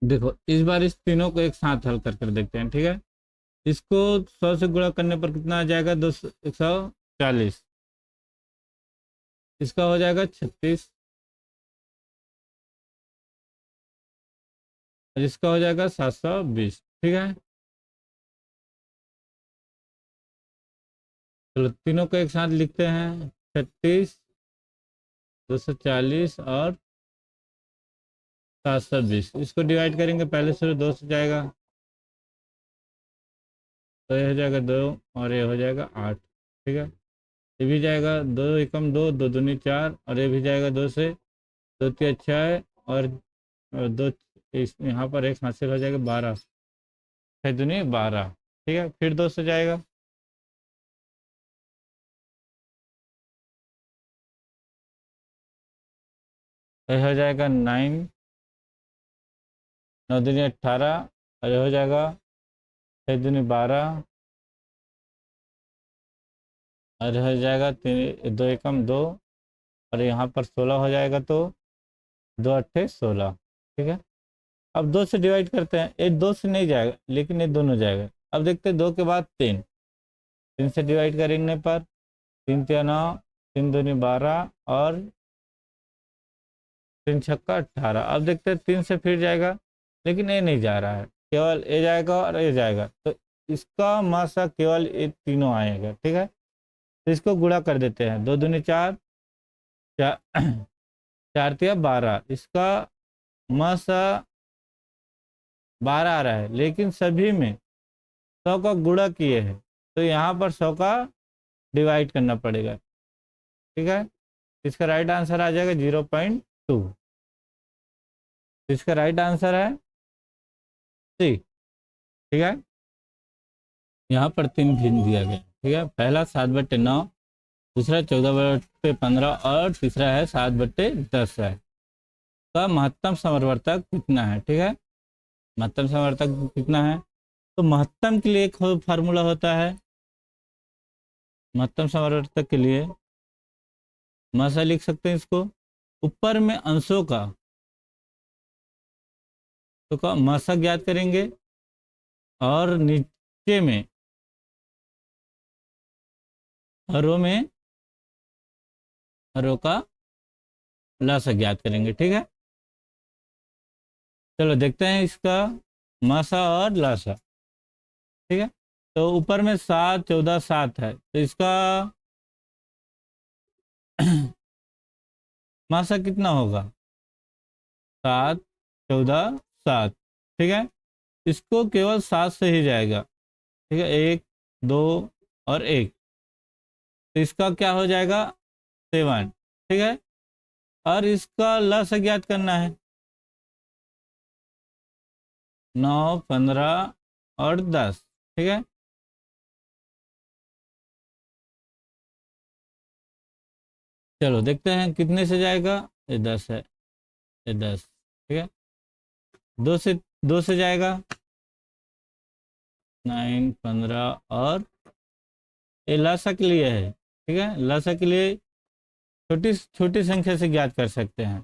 देखो इस बार इस तीनों को एक साथ हल कर कर देखते हैं, ठीक है। इसको 100 से गुणा करने पर कितना आ जाएगा, 140। इसका हो जाएगा 36, और इसका हो जाएगा 720, ठीक है। चलो तीनों को एक साथ लिखते हैं, 36, 240 और 720। इसको डिवाइड करेंगे, पहले से 2 से जाएगा, तो ये हो जाएगा 2, और ये हो जाएगा 8, ठीक है। ये भी जाएगा, 2 एकम 2, 2 दूनी 4, और ये भी जाएगा 2 से, 2 3 6, और 2, इस यहाँ पर एक हासिल हो जाएगा 12, 6 दूनी 12, ठीक है। फिर 2 से जाएगा, तो ये हो जाएगा 9, 9 दूनी 18, और ये हो जाएगा 6 दूनी 12, और ये हो जाएगा 3, 2 एकम 2, और यहाँ पर 16 हो जाएगा, तो 2 अट्ठे 16, ठीक है। अब 2 से डिवाइड करते हैं, ये 2 से नहीं जाएगा लेकिन ये दोनों जाएगा। अब देखते हैं 2 के बाद 3, 3 से डिवाइड करने पर 3 तिया 9, 3 दूनी 12, और 3 छक्का 18। अब देखते हैं 3 से फिर जाएगा, लेकिन ये नहीं जा रहा है, केवल ये जाएगा और ये जाएगा, तो इसका मासा केवल ये तीनों आएगा, ठीक है। तो इसको गुणा कर देते हैं, 2 दूनी 4, 4 तिया 12, इसका मासा 12 आ रहा है, लेकिन सभी में 100 का गुणा किए हैं, तो यहाँ पर 100 का डिवाइड करना पड़ेगा, ठीक है। इसका राइट आंसर आ जाएगा 0.2। इसका राइट आंसर है सी, ठीक है। यहाँ पर 3 भिन्न दिया गया, ठीक है। पहला 7/9, दूसरा 14/15, और तीसरा है 7/10 है। का महत्तम समवर्तक कितना है, ठीक है। महत्तम समवर्तक कितना है, तो महत्तम के लिए एक फार्मूला होता है। महत्तम समवर्तक के लिए मासा लिख सकते हैं इसको, ऊपर में अंशों का तो का मासा ज्ञात करेंगे, और नीचे में हरों का लासा ज्ञात करेंगे, ठीक है। चलो देखते हैं इसका मासा और लासा, ठीक है। तो ऊपर में 7, 14, 7 है, तो इसका मासा कितना होगा, 7, 14, 7, ठीक है। इसको केवल 7 से ही जाएगा, ठीक है, 1, 2 और 1, तो इसका क्या हो जाएगा, 7, ठीक है। और इसका लस ज्ञात करना है, 9, 15 और 10, ठीक है। चलो देखते हैं कितने से जाएगा, ये 10 है, ये 10, ठीक है। 2 से 2 से जाएगा, 9, 15, और ये लासा के लिए है, ठीक है। लासा के लिए छोटी छोटी संख्या से ज्ञात कर सकते हैं,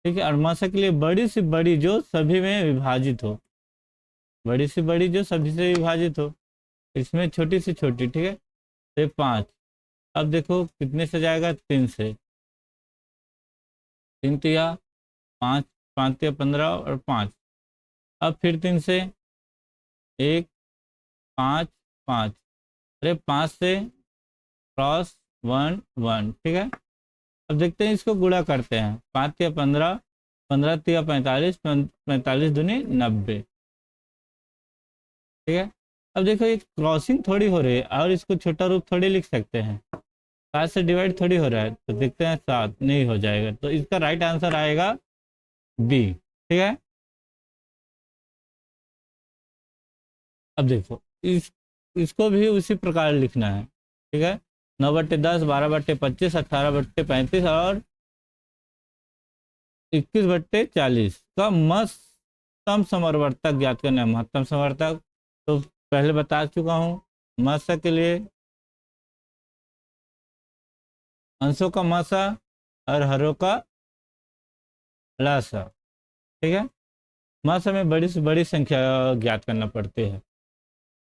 ठीक है। और मासा के लिए बड़ी से बड़ी जो सभी में विभाजित हो, बड़ी से बड़ी जो सभी से विभाजित हो, इसमें छोटी से छोटी, ठीक है। तो 5, अब देखो कितने से जाएगा, 3 से, 3 तिया 5, 5 तिया 15 और 5, अब फिर 3 से 1, 5, 5, अरे 5 से क्रॉस 1, 1, ठीक है। अब देखते हैं इसको गुणा करते हैं, 5 तिया 15, 15 तिया 45, 45 दूनी 90, ठीक है। अब देखो ये क्रॉसिंग थोड़ी हो रही है, और इसको छोटा रूप थोड़ी लिख सकते हैं, 7 से डिवाइड थोड़ी हो रहा है, तो देखते हैं 7 नहीं हो जाएगा, तो इसका राइट आंसर आएगा बी, ठीक है। अब देखो इसको भी उसी प्रकार लिखना है, ठीक है। 9/10, 12/25, 18/35 और 21/40 का महत्तम समवर्तक ज्ञात करना है। महत्तम समवर्तक तो पहले बता चुका हूँ, मासा के लिए अंशों का मासा और हरों का लासा, ठीक है। मास हमें बड़ी से बड़ी संख्या ज्ञात करना पड़ती है।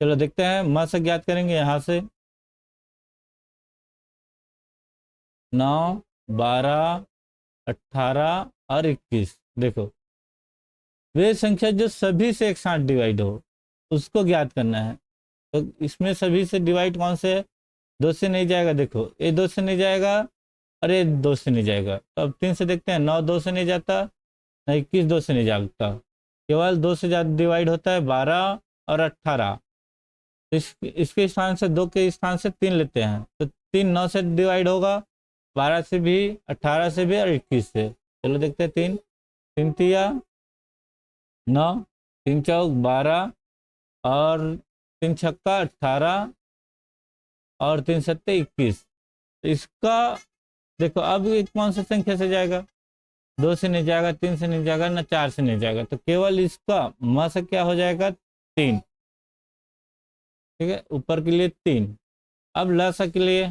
चलो देखते हैं, मास ज्ञात करेंगे यहाँ से। 9, 12, 18 और 21। देखो, वे संख्या जो सभी से एक साथ डिवाइड हो उसको ज्ञात करना है। तो इसमें सभी से डिवाइड कौन से है? 2 से नहीं जाएगा, देखो ये 2 से नहीं जाएगा और ये 2 से नहीं जाएगा। तो अब 3 से देखते हैं, 9 2 से नहीं जाता, ना 21 2 से नहीं जाता। केवल 2 से ज्यादा डिवाइड होता है 12 और 18। तो इसके स्थान से 2 के स्थान से 3 लेते हैं, तो 3 9 से डिवाइड होगा, 12 से भी, 18 से भी और 21 से। चलो देखते हैं, 3 3 तिया 9, 3 चौक 12 और 3 छक्का 18 और 3 सत्ते 21। तो इसका देखो, अब ये कौन सी संख्या से जाएगा? 2 से नहीं जाएगा, 3 से नहीं जाएगा, ना 4 से नहीं जाएगा। तो केवल इसका म से क्या हो जाएगा? 3। ठीक है, ऊपर के लिए 3। अब ल सा के लिए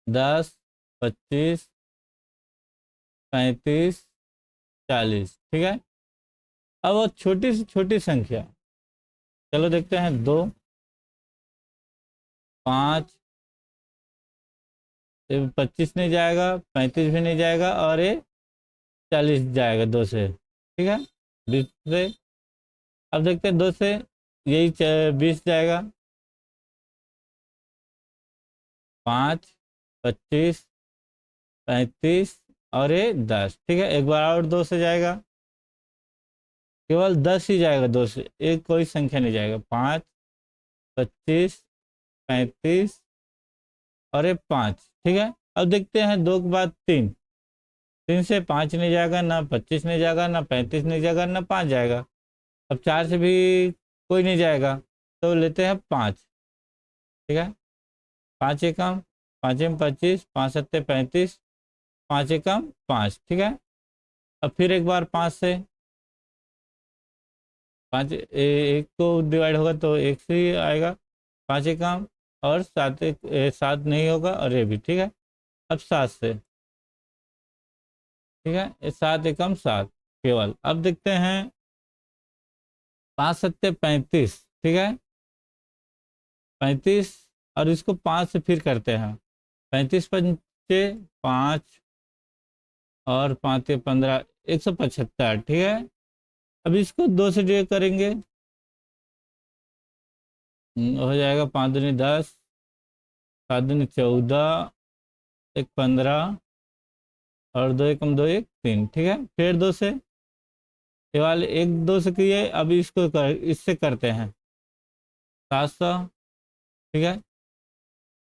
10, 25, 35, 40। ठीक है, अब वो छोटी से छोटी संख्या, चलो देखते हैं। 2, 5, 25 नहीं जाएगा, 35 भी नहीं जाएगा और ये 40 जाएगा 2 से। ठीक है, 20 से। अब देखते हैं 2 से, यही 20 जाएगा। 5, 25, 35 और ये 10। ठीक है, एक बार और 2 से जाएगा, केवल 10 ही जाएगा 2 से, एक कोई संख्या नहीं जाएगा। 5, 25, 35 और ये 5। ठीक है, अब देखते हैं 2 के बाद 3। 3 से 5 नहीं जाएगा, ना 25 नहीं जाएगा, ना 35 नहीं जाएगा, ना 5 जाएगा। अब 4 से भी कोई नहीं जाएगा, तो लेते हैं 5। ठीक है, 5 एकम, 5 में 25, 5 सत्ते 35, 5 एकम 5। ठीक है, अब फिर एक बार 5 से, 5 एक को डिवाइड होगा तो एक से ही आएगा। 5 एकम और 7 7 नहीं होगा और ये भी। ठीक है, अब 7 से। ठीक है, ये 7 एकम 7 केवल। अब देखते हैं 5 सत्ते 35। ठीक है, 35 और इसको 5 से फिर करते हैं। 35 पंचे 5 और 5 15, 175। ठीक है, अब इसको 2 से डिवाइड करेंगे, हो जाएगा 5 दूनी 10, 7 दूनी 14, एक 15 और 2 एकम 2 1 3। ठीक है, फिर 2 से, केवल 1 2 से किए, अब इसको इससे करते हैं 700। ठीक है,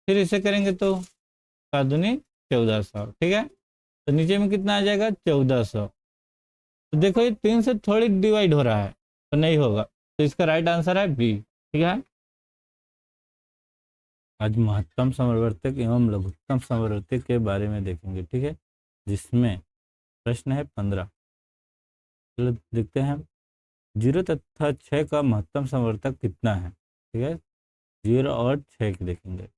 फिर इसे करेंगे तो 7 दूनी 1400। ठीक है, तो नीचे में कितना आ जाएगा? 1400। तो देखो ये 3 से थोड़ी डिवाइड हो रहा है, तो नहीं होगा, तो इसका राइट आंसर है बी। ठीक है, आज महत्तम समवर्तक एवं लघुत्तम समवर्तक के बारे में देखेंगे। ठीक है, जिसमें प्रश्न है 15। चलो देखते हैं, 0 तथा 6 का महत्तम समवर्तक कितना है? ठीक है, 0 और 6 की देखेंगे।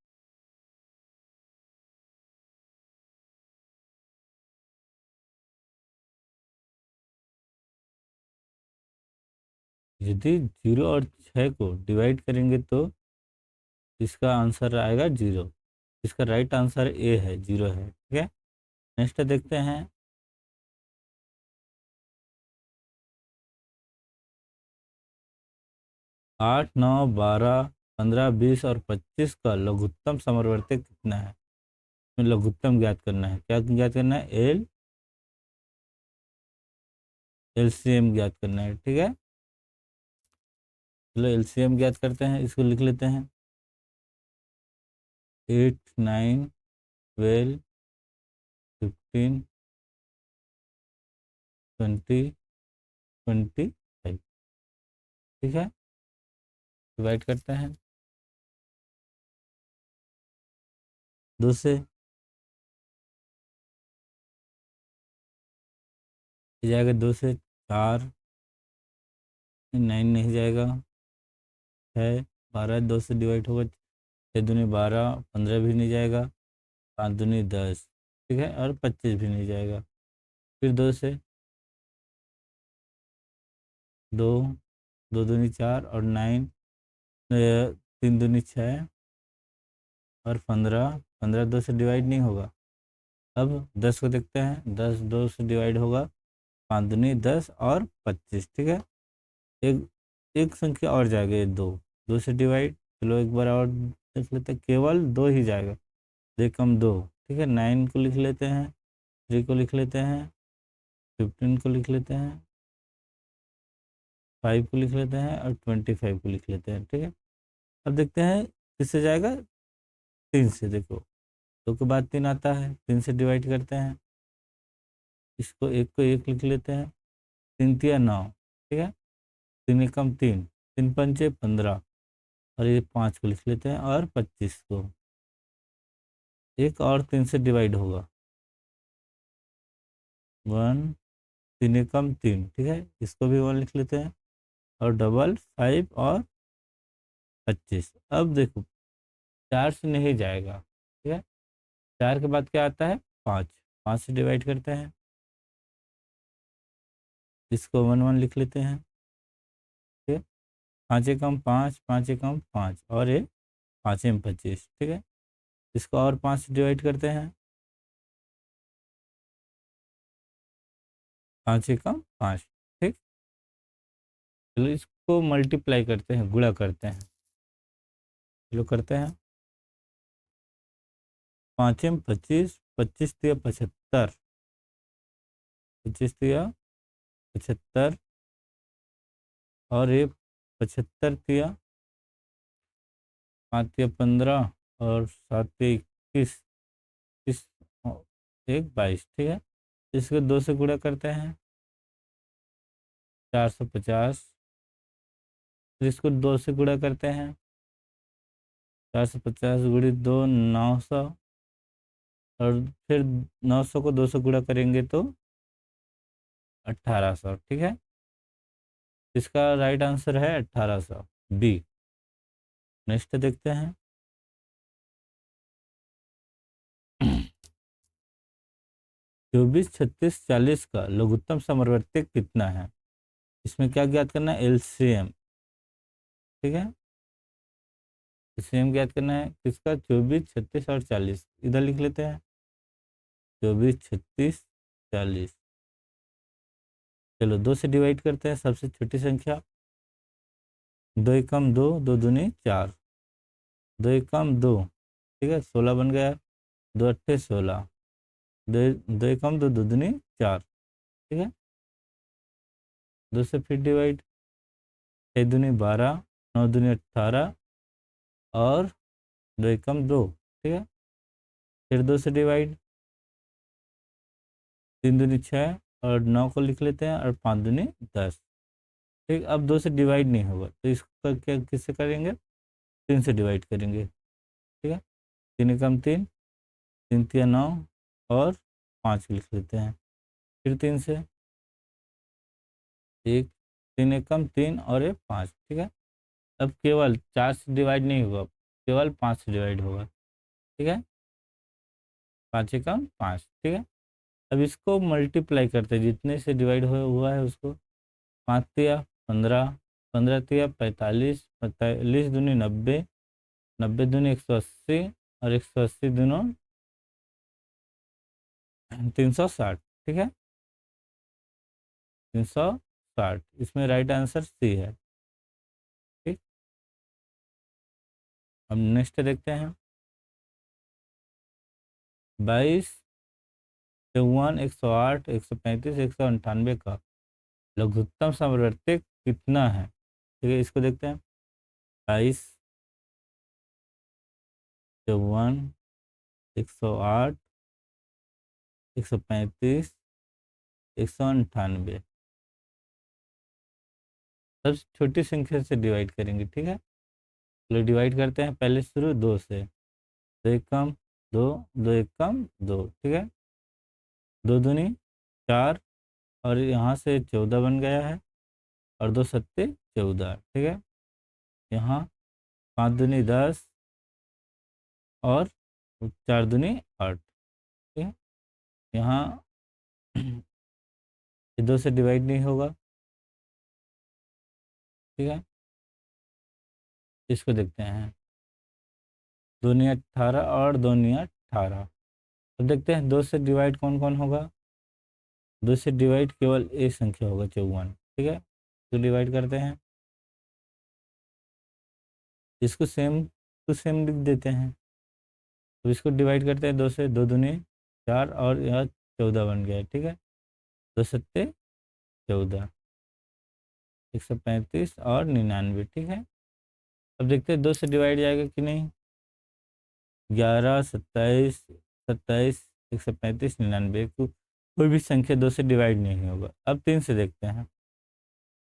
यदि 0 और 6 को डिवाइड करेंगे तो इसका आंसर आएगा 0। इसका राइट आंसर ए है, 0 है। ठीक है, नेक्स्ट देखते हैं, 8, 9, 12, 15, 20 और 25 का लघुत्तम समवर्तक कितना है? लघुत्तम ज्ञात करना है। क्या ज्ञात करना है? एलसीएम ज्ञात करना है। ठीक है, चलो एलसीएम ज्ञात करते हैं, इसको लिख लेते हैं। 8, 9, 12, 15, 20, 25। ठीक है, डिवाइड करते हैं 2 से, जाएगा 2 से 4, 9 नहीं जाएगा, 6, 12 2 से डिवाइड होगा, 6 दूनी 12, 15 भी नहीं जाएगा, 5 दूनी 10। ठीक है, और 25 भी नहीं जाएगा। फिर 2 से 2, 2 दूनी 4 और 9, 3 दूनी 6 और 15, 15 2 से डिवाइड नहीं होगा। अब 10 को देखते हैं, 10 2 से डिवाइड होगा, 5 दूनी 10 और 25, ठीक है। एक एक संख्या और जाएगा, ये 2, 2 से डिवाइड। चलो एक बार और देख लेते हैं, केवल 2 ही जाएगा, देख कम 2, ठीक है। 9 को लिख लेते हैं, 3 को लिख लेते हैं, 15 को लिख लेते हैं, 5 को लिख लेते हैं और 25 को लिख लेते हैं, ठीक है। अब देखते हैं किससे जाएगा, 3 से। देखो 2 के बाद 3 आता है, 3 से डिवाइड करते हैं, इसको एक को 1 लिख लेते हैं, 3 तिया 9, ठीक है। 3 एकम 3, 3 पंचे 15 और ये 5 को लिख लेते हैं और 25 को एक और 3 से डिवाइड होगा, 1, 3 एकम 3, ठीक है। इसको भी 1 लिख लेते हैं और डबल 5 और 25। अब देखो 4 से नहीं जाएगा, ठीक है। 4 के बाद क्या आता है, 5, 5 से डिवाइड करते हैं, इसको 1 1 लिख लेते हैं, ठीक है। 5 एकम 5, 5 एकम 5 और ये 5 एम 25, ठीक है। इसको और 5 से डिवाइड करते हैं, 5 एकम 5, ठीक। चलो इसको मल्टीप्लाई करते हैं, गुणा करते हैं, चलो करते हैं। 5 एम 25, 25 तिया 75, 25 तिया 75 और ये 75 तिया 5 तिया 15 और 7 तिया 21, इस एक 22, ठीक है। इसको 2 से गुणा करते हैं, 450। फिर इसको 2 से गुणा करते हैं, 450 गुणित 2 900 और फिर 900 को 2 से गुणा करेंगे तो 1800, ठीक है। इसका राइट आंसर है 1800, बी। नेक्स्ट देखते हैं। 24 36 40 का लघुत्तम समवर्ती कितना है? इसमें क्या ज्ञात करना है, एलसीएम, ठीक है। एलसीएम ज्ञात करना है किसका, 24 36 और 40। इधर लिख लेते हैं 24 36 40। चलो 2 से डिवाइड करते हैं, सबसे छोटी संख्या, 2 एकम 2, 2 दूनी 4, 2 एकम 2, ठीक है, 16 बन गया, 2 अट्ठे 16, 2 2 एकम 2, 2 दूनी 4, ठीक है। 2 से फिर डिवाइड, 6 दूनी 12, 9 दूनी 18 और 2 एकम 2, ठीक है। फिर 2 से डिवाइड, 3 दूनी 6 और 9 को लिख लेते हैं और 5 दूनी 10, ठीक। अब 2 से डिवाइड नहीं होगा तो इसका क्या किससे करेंगे, 3 से डिवाइड करेंगे, ठीक है। 3 एकम 3, 3 तिया 9 और 5 लिख लेते हैं, फिर 3 से, एक 3 एकम 3 और ये 5, ठीक है। अब केवल 4 से डिवाइड नहीं होगा, केवल 5 से डिवाइड होगा, ठीक है। 5 एकम 5, ठीक है। अब इसको मल्टीप्लाई करते हैं, जितने से डिवाइड हुआ है उसको। 5 तिया 15, 15 तिया 45, 45 दूनी 90, 90 दूनी 180 और 180 दूनों 360, ठीक है। 360, इसमें राइट आंसर सी है, ठीक। अब नेक्स्ट देखते हैं। 22 54 108 135 198 का लघुत्तम समवर्ती कितना है, ठीक है। इसको देखते हैं। 22 54 108 135 198, सबसे छोटी संख्या से डिवाइड करेंगे, ठीक है। चलो डिवाइड करते हैं, पहले शुरू 2 से, 2 एकम 2, 2 एकम 2, ठीक है। 2 दूनी 4 और यहाँ से 14 बन गया है और 2 सत्ते 14, ठीक है। यहाँ 5 दूनी 10 और 4 दूनी 8, ठीक है। यहाँ ये 2 से डिवाइड नहीं होगा, ठीक है। इसको देखते हैं, 2×18 और 2×18। अब देखते हैं 2 से डिवाइड कौन कौन होगा। 2 से डिवाइड केवल एक संख्या होगा, 54, ठीक है। तो डिवाइड करते हैं, इसको सेम टू सेम लिख देते हैं। तो इसको डिवाइड करते हैं 2 से, 2×2=4 और यह 14 बन गया, ठीक है। 2×7=14, 135 और 99, ठीक है। अब देखते हैं 2 से डिवाइड जाएगा कि नहीं। 11, 27, 27, 135, 99, कोई भी संख्या 2 से डिवाइड नहीं होगा। अब 3 से देखते हैं,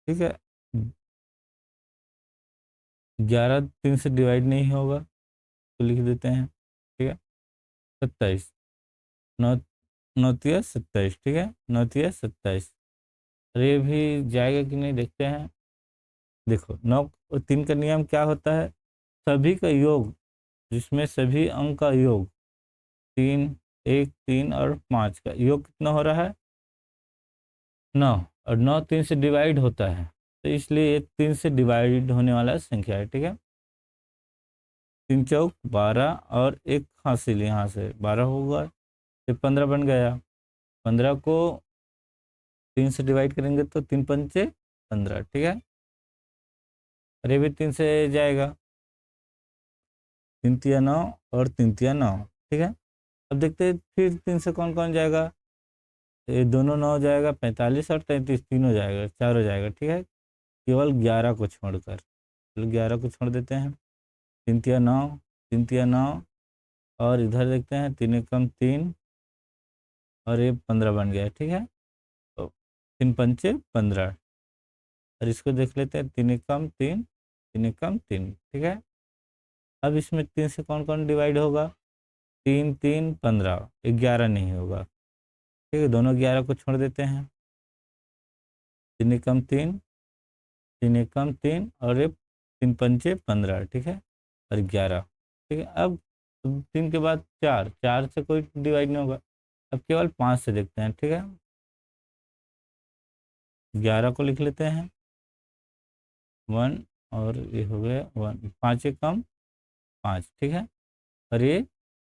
ठीक है। 11 3 से डिवाइड नहीं होगा, तो लिख देते हैं, ठीक है। 27, 9 9×3=27, ठीक है। 9×3=27। अरे ये भी जाएगा कि नहीं देखते हैं। देखो 9 और 3 का नियम क्या होता है, सभी का योग, जिसमें सभी अंक का योग 3, 1, 3 और 5 का योग कितना हो रहा है, 9। और 9 3 से डिवाइड होता है, तो इसलिए ये 3 से डिवाइड होने वाला संख्या है, ठीक है। 3×4=12 और एक हासिल यहाँ से 12 होगा, ये 15 बन गया। 15 को 3 से डिवाइड करेंगे तो 3×5=15, ठीक है। और ये भी 3 से जाएगा, 3×3=9 और 3×3=9, ठीक है। अब देखते हैं फिर 3 से कौन कौन जाएगा। ये दोनों 9 जाएगा, 45 और 33 तीनों जाएगा, 4 हो जाएगा, ठीक है। केवल 11 को छोड़कर, चलो 11 को छोड़ देते हैं। 3×3=9, 3×3=9 और इधर देखते हैं 3×1=3 और ये 15 बन गया, ठीक है। तो 3×5=15। और इसको देख लेते हैं, 3×1=3, 3×1=3, ठीक है। अब इसमें 3 से कौन कौन डिवाइड होगा, 3, 3, 15, 11 नहीं होगा, ठीक है। दोनों 11 को छोड़ देते हैं, 3×1=3, 3×1=3 और ये 3×5=15, ठीक है। और 11, ठीक है। अब 3 के बाद 4, 4 से कोई डिवाइड नहीं होगा। अब केवल 5 से देखते हैं, ठीक है। 11 को लिख लेते हैं 1 और ये हो गया 1, 5 कम 5, ठीक है। और ये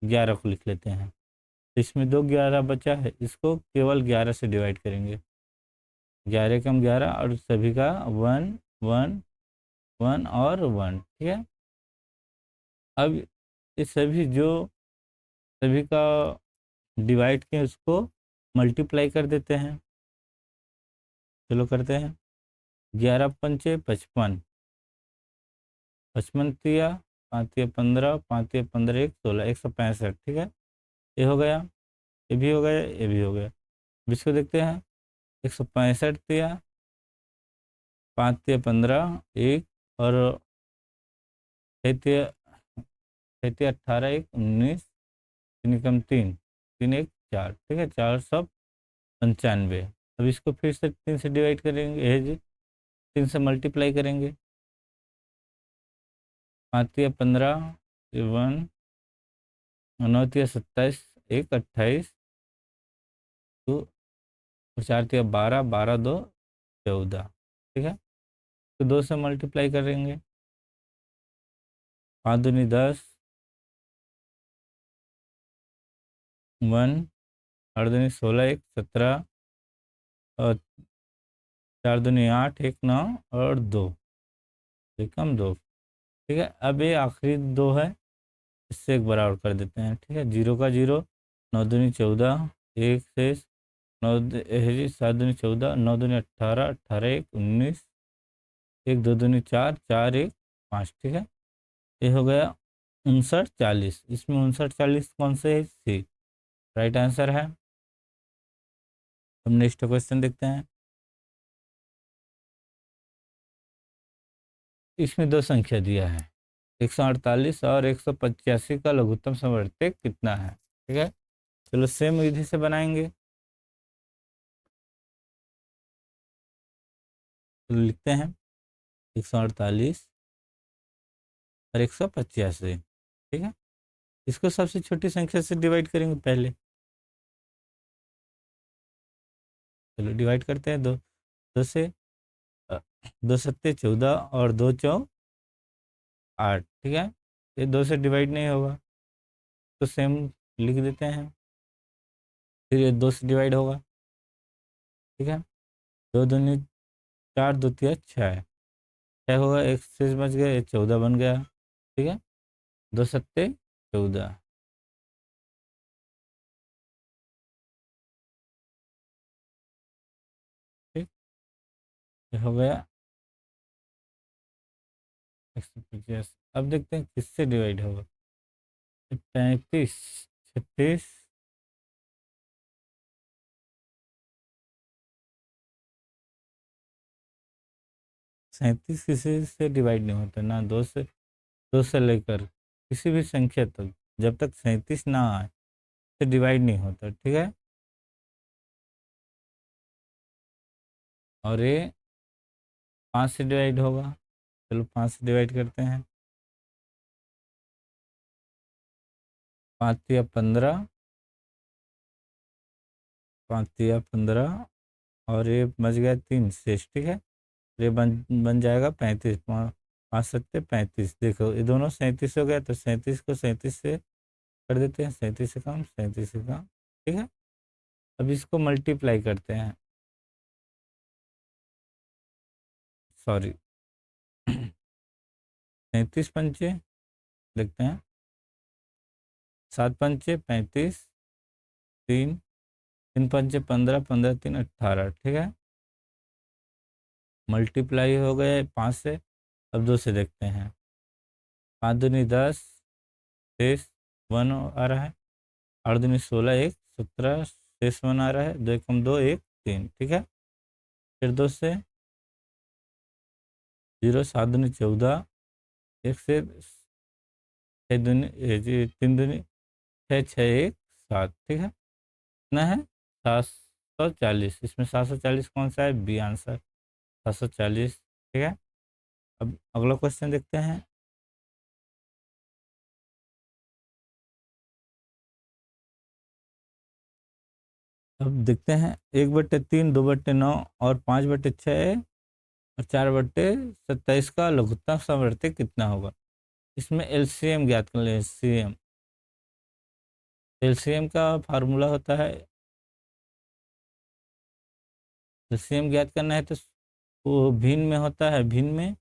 11 को लिख लेते हैं, तो इसमें 2 11 बचा है, इसको केवल 11 से डिवाइड करेंगे। 11 कम 11 और सभी का 1, 1, 1 और 1, ठीक है। अब ये सभी का डिवाइड के उसको मल्टीप्लाई कर देते हैं, चलो करते हैं। 11×5=55, 55×3 5×3=15, 5×3=15, 16, 165, ठीक है। ये हो गया, ये भी हो गया, ये भी हो गया। अब इसको देखते हैं, 165 5×3=15, 1 और 18, 1 19, 3×3 3, 1 4, ठीक है। 495। अब इसको फिर से 3 से डिवाइड करेंगे, ये जी 3 से मल्टीप्लाई करेंगे। 5×3=15, 1, 9×3=27, 1 28, 2 और 4×3=12, 12 2 14, ठीक है। तो 2 से मल्टीप्लाई करेंगे, 5×2=10, 1 8×2=16, 1 17 और 4×2=8, 1 9 और 2, कम 2, ठीक है। अब ये आखिरी 2 है, इससे एक बराबर कर देते हैं, ठीक है। 0 का 0, 9×2=14, 1 से 9 7×2=14, 9×2=18, 18 1 19, 1 2×2=4, 4 1 5, ठीक है। ये हो गया 59 40। इसमें 59 40 कौन से है, सी राइट आंसर है। हम नेक्स्ट क्वेश्चन देखते हैं। इसमें 2 संख्या दिया है, 148 और 185 का लघुत्तम समवर्तक कितना है, ठीक है। चलो सेम विधि से बनाएंगे, तो लिखते हैं 148 और 185, ठीक है। इसको सबसे छोटी संख्या से डिवाइड करेंगे पहले, चलो डिवाइड करते हैं। दो दो से 2 सत्ते 14 और 2 चौ 8, ठीक है। ये 2 से डिवाइड नहीं होगा तो सेम लिख देते हैं। फिर ये 2 से डिवाइड होगा, ठीक है। 2 दूनी 4, 2 तिया 6, 6 होगा, एक शेष बच गया, ये 14 बन गया, ठीक है। 2 सत्ते 14, ठीक। ये हो गया 150। अब देखते हैं किससे डिवाइड होगा। 35, 36, 37 किसी से डिवाइड नहीं होता ना। 2 से लेकर किसी भी संख्या तक जब तक 37 ना आए तो डिवाइड नहीं होता, ठीक है। और ये 5 से डिवाइड होगा। चलो 5 से डिवाइड करते हैं। 5 तिया 15, 5 तिया 15, और ये बच गया 3 शेष, ठीक है। ये बन बन जाएगा 35। 5 5 सत्ते 35, देखो ये दोनों 37 हो गया तो 37 को 37 से कर देते हैं। 37 से कम, 37 से कम, ठीक है। अब इसको मल्टीप्लाई करते हैं, सॉरी 37 पंचे देखते हैं। 7 पंचे 35, 3, 3 पंचे 15, 15 3 18, ठीक है। मल्टीप्लाई हो गए 5 से। अब 2 से देखते हैं। 5 दूनी 10, शेष 1 आ रहा है। 8 दूनी 16, 1 17, शेष 1 आ रहा है। 2 एकम 2, 1 3, ठीक है। फिर 2 से 0, 7 दूनी 14, 1 से 3 दूनी 6, 6 1 7, ठीक है। कितना है? 740। इसमें 740 कौन सा है? बी आंसर 740, ठीक है। अब अगला क्वेश्चन देखते हैं। अब देखते हैं 1/3, 2/9 और 5/6 और 4/27 का लघुत्तम समवर्ती कितना होगा। इसमें एलसीएम ज्ञात कर लें। एलसीएम एलसीएम का फार्मूला होता है, एलसीएम ज्ञात करना है तो वो भिन्न में होता है। भिन्न में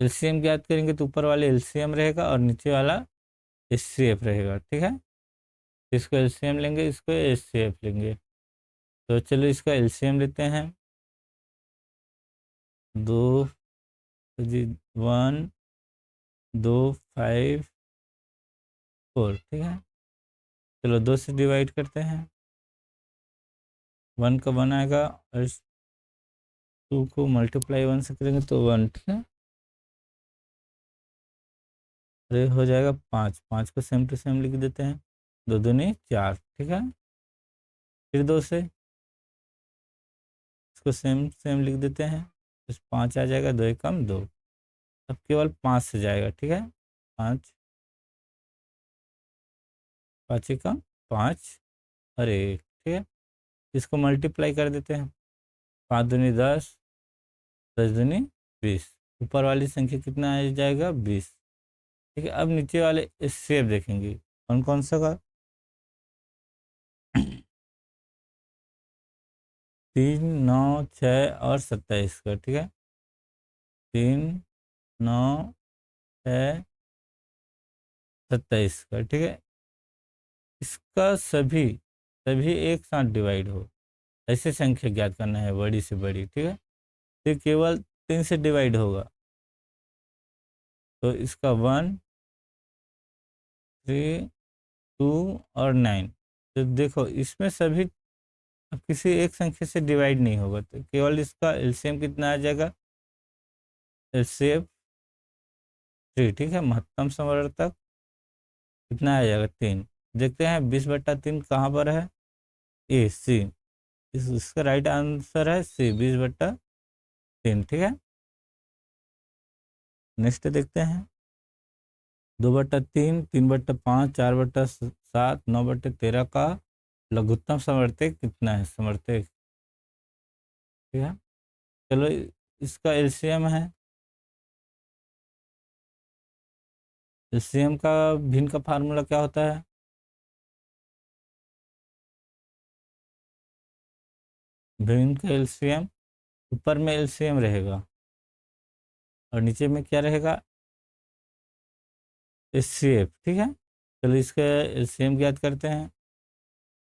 एलसीएम ज्ञात करेंगे तो ऊपर वाले एलसीएम रहेगा और नीचे वाला एचसीएफ रहेगा, ठीक है। इसको एलसीएम लेंगे, इसको एचसीएफ लेंगे। तो चलो इसका एलसीएम लेते हैं। 2 जी 1 2 5 4, ठीक है। चलो 2 से डिवाइड करते हैं। 1 का 1 आएगा और 2 को मल्टीप्लाई 1 से करेंगे तो 1, ठीक है। अरे हो जाएगा 5। 5 को सेम टू सेम लिख देते हैं। 2 दूनी 4, ठीक है। फिर 2 से इसको सेम सेम लिख देते हैं। तो 5 आ जाएगा। 2 एकम 2, अब केवल 5 से जाएगा, ठीक है। 5, 5 एकम 5 और 1, ठीक है। इसको मल्टीप्लाई कर देते हैं। 5 दूनी 10, 10 दूनी 20, ऊपर वाली संख्या कितना आ जाएगा? 20, ठीक है। अब नीचे वाले शेप देखेंगे कौन कौन सा का। 3 9 6 और 27 का, ठीक है। 3 9 6 27 का, ठीक है। इसका सभी सभी एक साथ डिवाइड हो ऐसे संख्या ज्ञात करना है, बड़ी से बड़ी, ठीक है। तो केवल 3 से डिवाइड होगा तो इसका 1 3 2 और 9। तो देखो इसमें सभी अब किसी एक संख्या से डिवाइड नहीं होगा तो केवल इसका एलसीएम कितना आ जाएगा? एलसीएम 3, ठीक है। महत्तम समवर्तक कितना आ जाएगा? 3। देखते हैं 20/3 कहाँ पर है? ए सी, इसका राइट आंसर है सी, 20/3, ठीक है। नेक्स्ट देखते हैं। 2/3, 3/5, 4/7, 9/13 का लघुत्तम समवर्तक कितना है? समवर्तक, ठीक है। चलो इसका एलसीएम है। एलसीएम का भिन्न का फार्मूला क्या होता है? भिन्न का एलसीएम, ऊपर में एलसीएम रहेगा और नीचे में क्या रहेगा? एचसीएफ, ठीक है। चलो इसका एलसीएम ज्ञात करते हैं।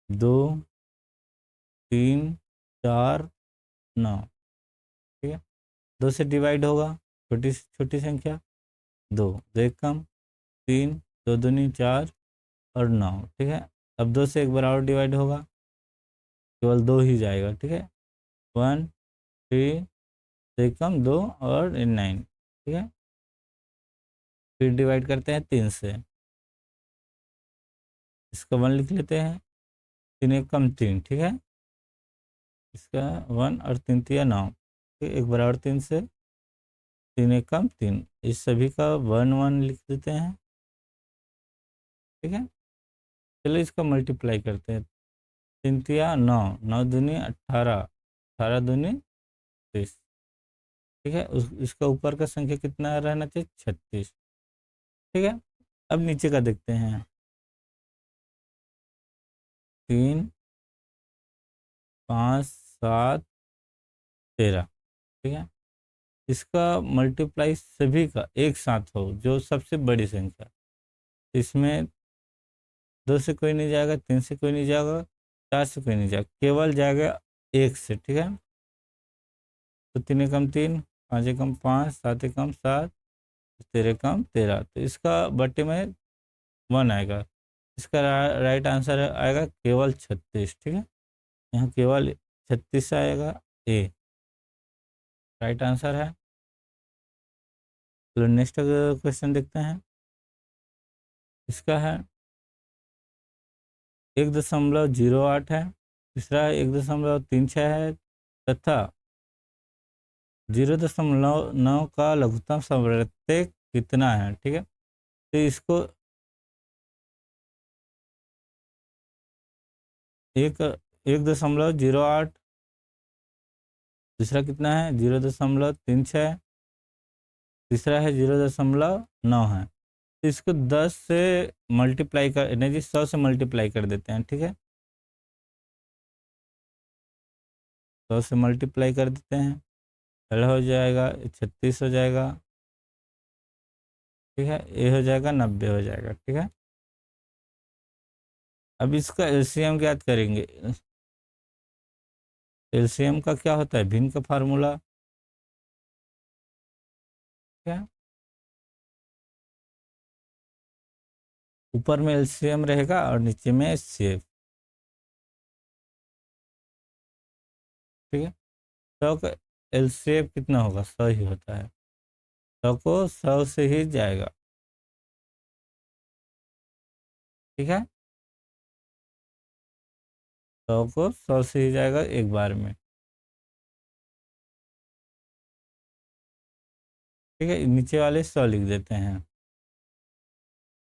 2, 3, 4, 9, ठीक है। 2 से डिवाइड होगा, छोटी छोटी संख्या, 2, 2 एक कम, 3, 2 दूनी 4 और 9, ठीक है। अब 2 से एक बार और डिवाइड होगा, केवल 2 ही जाएगा, ठीक है। 1, 3, 2 एक कम 2 और 9, ठीक है। फिर डिवाइड करते हैं 3 से, इसका 1 लिख लेते हैं। 3 एक कम 3, ठीक है। इसका 1 और 3 तिया 9, ठीक है। एक बार और 3 से, 3 एक कम 3, इस सभी का 1 1 लिख देते हैं, ठीक है। चलो इसका मल्टीप्लाई करते हैं। 3 तिया 9, 9 दूनी 18, 18 दूनी 30, ठीक है। इसका ऊपर का संख्या कितना रहना चाहिए? 36, ठीक है। अब नीचे का देखते हैं। 3, 5, 7, 13, ठीक है। इसका मल्टीप्लाई सभी का एक साथ हो, जो सबसे बड़ी संख्या, इसमें 2 से कोई नहीं जाएगा, 3 से कोई नहीं जाएगा, 4 से कोई नहीं जाएगा, केवल जाएगा 1 से, ठीक है। तो 3 एकम 3, 5 एकम 5, 7 एकम 7, 13 एकम 13, तो इसका बट्टे में 1 आएगा। इसका राइट आंसर आएगा केवल 36, ठीक है। यहाँ केवल 36 आएगा, ए राइट आंसर है। तो नेक्स्ट क्वेश्चन देखते हैं। इसका है 1.08 है, तीसरा 1.36 है, तथा 0.9 का लघुत्तम समवर्तक कितना है, ठीक है। तो इसको 1.08, दूसरा कितना है? 0.36, तीसरा है 0.9 है। तो इसको 10 से मल्टीप्लाई कर, नहीं जी 100 से मल्टीप्लाई कर देते हैं, ठीक है। 100 से मल्टीप्लाई कर देते हैं, पहला हो जाएगा 36 हो जाएगा, ठीक है। ये हो जाएगा 90 हो जाएगा, ठीक है। अब इसका एलसीएम ज्ञात करेंगे। एलसीएम का क्या होता है? भिन्न का फार्मूला क्या? ऊपर में एलसीएम रहेगा और नीचे में एचसीएफ, ठीक है। 100 का एलसीएफ कितना होगा? 100 ही होता है, 100 को 100 से ही जाएगा, ठीक है। 100 को 100 से ही जाएगा एक बार में, ठीक है। नीचे वाले 100 लिख देते हैं।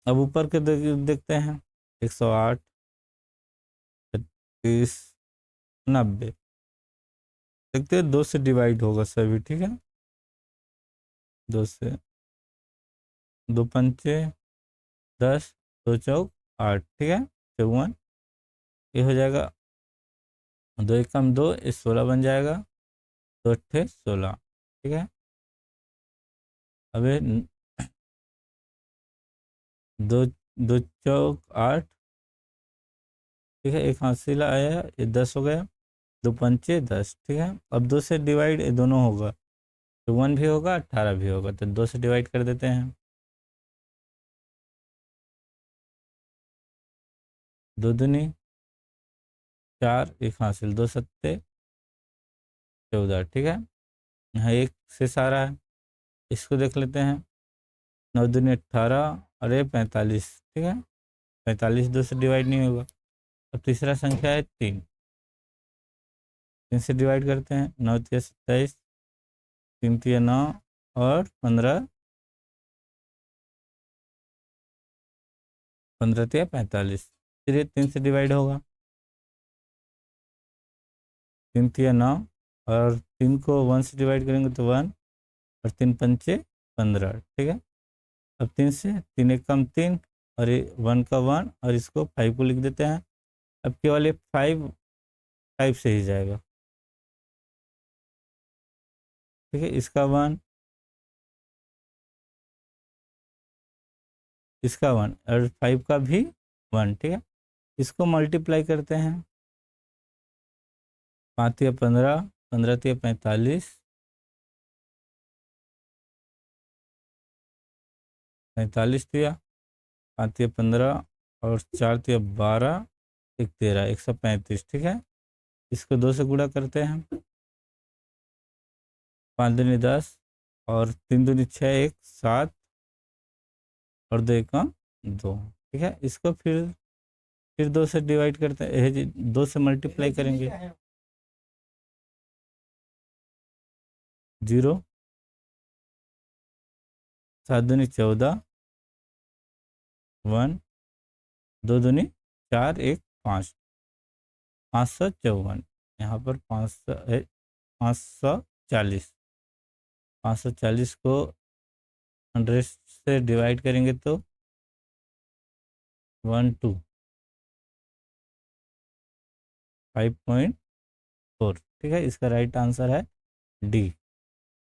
अब ऊपर के देखते हैं। 108, 36, 90, देखते हैं 2 से डिवाइड होगा सभी, ठीक है। 2 से, 2 पंचे 10, 2 चौक 8, ठीक है। 54, ये हो जाएगा 2 एकम 2, ये 16 बन जाएगा, 2 अट्ठे 16, ठीक है। अब ये 2, 2 चौक 8, ठीक है। एक हासिल आया, ये 10 हो गया, 2 पंचे 10, ठीक है। अब 2 से डिवाइड ये दोनों होगा, तो 1 भी होगा 18 भी होगा, तो 2 से डिवाइड कर देते हैं। 2 दूनी 4, एक हासिल, 2 सत्ते 14, ठीक है। यहाँ एक से सारा है, इसको देख लेते हैं। 9 दूनी 18, अरे 45, ठीक है। 45 2 से डिवाइड नहीं होगा। अब तीसरा संख्या है 3, 3 से डिवाइड करते हैं। 9 तिया 27, 3 तिया 9 और 15 15 तिया 45, फिर ये 3 से डिवाइड होगा, 3 तिया 9, और 3 को 1 से डिवाइड करेंगे तो 1, और 3 पंचे 15, ठीक है। अब 3 से 3 एक कम 3, और ये 1 का 1, और इसको 5 को लिख देते हैं। अब केवल ये 5 से ही जाएगा, ठीक है। इसका 1, इसका 1, और 5 का भी 1, ठीक है। इसको मल्टीप्लाई करते हैं, 5 तिया 15, 15 तिया 45, 45 तिया, 5 तिया 15, और 4 तिया 12, 1 13, 135, ठीक है। इसको 2 से गुणा करते हैं, 5 दूनी 10, और 3 दूनी 6, 1 7, और 2 एकम 2, ठीक है। इसको फिर 2 से डिवाइड करते हैं, 2 से मल्टीप्लाई करेंगे, 0, 7 दूनी 14, 1, 2 दूनी 4, 1 5, 554, यहाँ पर 540, 540 को 100 से डिवाइड करेंगे तो 1 2 5.4, ठीक है। इसका राइट आंसर है डी।